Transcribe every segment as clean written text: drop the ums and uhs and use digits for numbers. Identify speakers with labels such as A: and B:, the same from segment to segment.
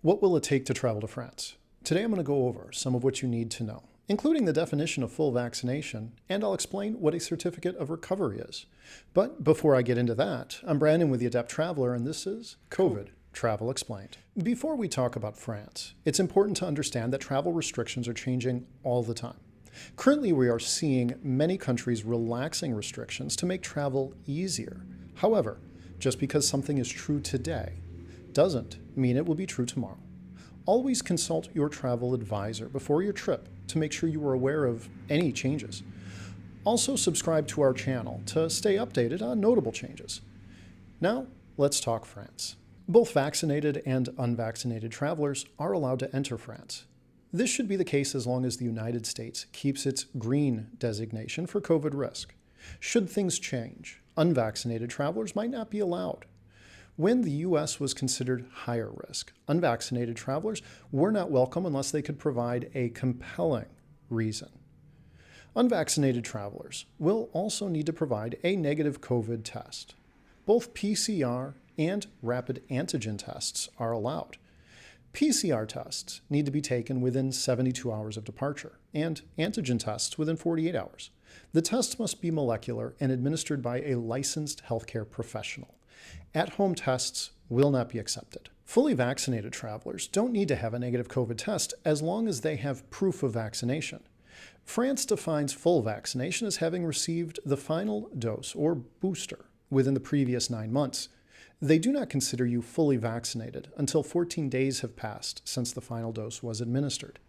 A: What will it take to travel to France? Today I'm going to go over some of what you need to know, including the definition of full vaccination, and I'll explain what a certificate of recovery is. But before I get into that, I'm Brandon with the Adept Traveler, and this is COVID Travel Explained. Before we talk about France, it's important to understand that travel restrictions are changing all the time. Currently, we are seeing many countries relaxing restrictions to make travel easier. However, just because something is true today doesn't mean it will be true tomorrow. Always consult your travel advisor before your trip to make sure you are aware of any changes. Also, subscribe to our channel to stay updated on notable changes. Now, let's talk France. Both vaccinated and unvaccinated travelers are allowed to enter France. This should be the case as long as the United States keeps its green designation for COVID risk. Should things change, unvaccinated travelers might not be allowed. When the U.S. was considered higher risk, unvaccinated travelers were not welcome unless they could provide a compelling reason. Unvaccinated travelers will also need to provide a negative COVID test. Both PCR and rapid antigen tests are allowed. PCR tests need to be taken within 72 hours of departure, and antigen tests within 48 hours. The tests must be molecular and administered by a licensed healthcare professional. At-home tests will not be accepted. Fully vaccinated travelers don't need to have a negative COVID test as long as they have proof of vaccination. France defines full vaccination as having received the final dose or booster within the previous 9 months. They do not consider you fully vaccinated until 14 days have passed since the final dose was administered.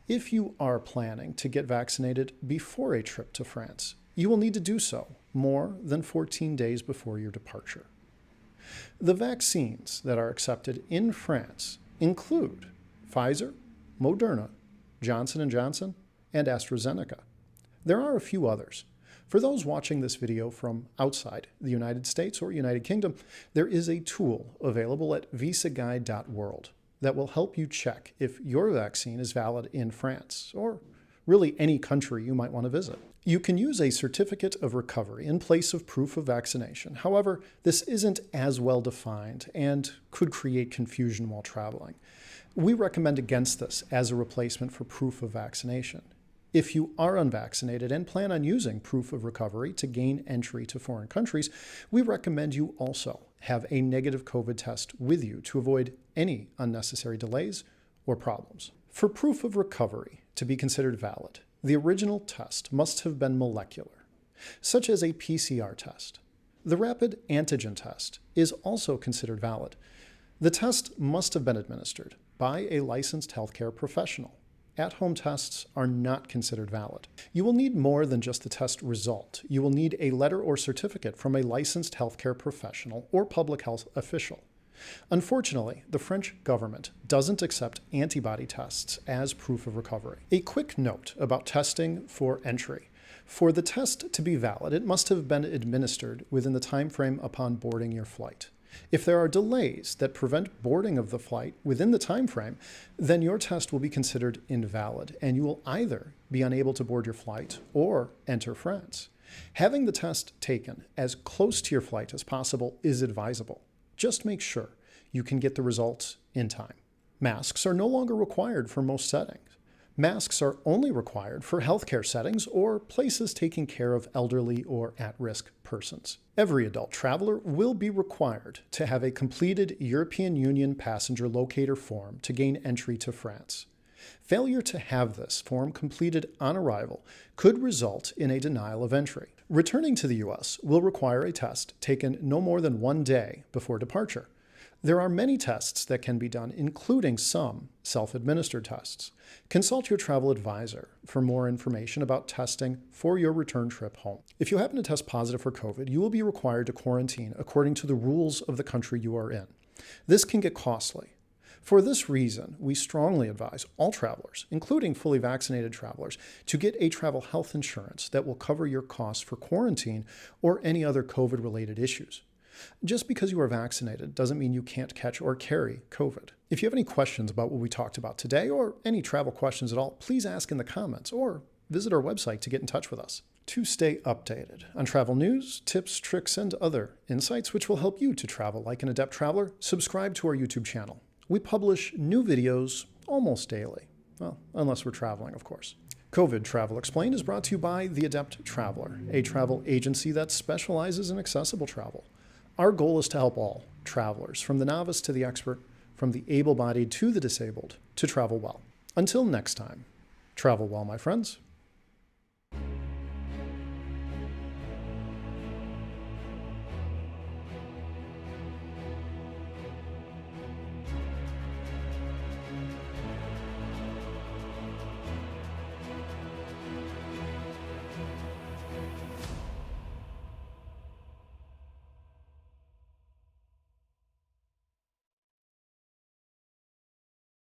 A: If you are planning to get vaccinated before a trip to France, you will need to do so more than 14 days before your departure. The vaccines that are accepted in France include Pfizer, Moderna, Johnson & Johnson, and AstraZeneca. There are a few others. For those watching this video from outside the United States or United Kingdom, there is a tool available at visaguide.world that will help you check if your vaccine is valid in France or really any country you might want to visit. You can use a certificate of recovery in place of proof of vaccination. However, this isn't as well defined and could create confusion while traveling. We recommend against this as a replacement for proof of vaccination. If you are unvaccinated and plan on using proof of recovery to gain entry to foreign countries, we recommend you also have a negative COVID test with you to avoid any unnecessary delays or problems. For proof of recovery to be considered valid, the original test must have been molecular, such as a PCR test. The rapid antigen test is also considered valid. The test must have been administered by a licensed healthcare professional. At-home tests are not considered valid. You will need more than just the test result. You will need a letter or certificate from a licensed healthcare professional or public health official. Unfortunately, the French government doesn't accept antibody tests as proof of recovery. A quick note about testing for entry. For the test to be valid, it must have been administered within the time frame upon boarding your flight. If there are delays that prevent boarding of the flight within the time frame, then your test will be considered invalid, and you will either be unable to board your flight or enter France. Having the test taken as close to your flight as possible is advisable. Just make sure you can get the results in time. Masks are no longer required for most settings. Masks are only required for healthcare settings or places taking care of elderly or at-risk persons. Every adult traveler will be required to have a completed European Union passenger locator form to gain entry to France. Failure to have this form completed on arrival could result in a denial of entry. Returning to the U.S. will require a test taken no more than 1 day before departure. There are many tests that can be done, including some self-administered tests. Consult your travel advisor for more information about testing for your return trip home. If you happen to test positive for COVID, you will be required to quarantine according to the rules of the country you are in. This can get costly. For this reason, we strongly advise all travelers, including fully vaccinated travelers, to get a travel health insurance that will cover your costs for quarantine or any other COVID-related issues. Just because you are vaccinated doesn't mean you can't catch or carry COVID. If you have any questions about what we talked about today or any travel questions at all, please ask in the comments or visit our website to get in touch with us. To stay updated on travel news, tips, tricks, and other insights which will help you to travel like an adept traveler, subscribe to our YouTube channel. We publish new videos almost daily. Well, unless we're traveling, of course. COVID Travel Explained is brought to you by The Adept Traveler, a travel agency that specializes in accessible travel. Our goal is to help all travelers, from the novice to the expert, from the able-bodied to the disabled, to travel well. Until next time, travel well, my friends.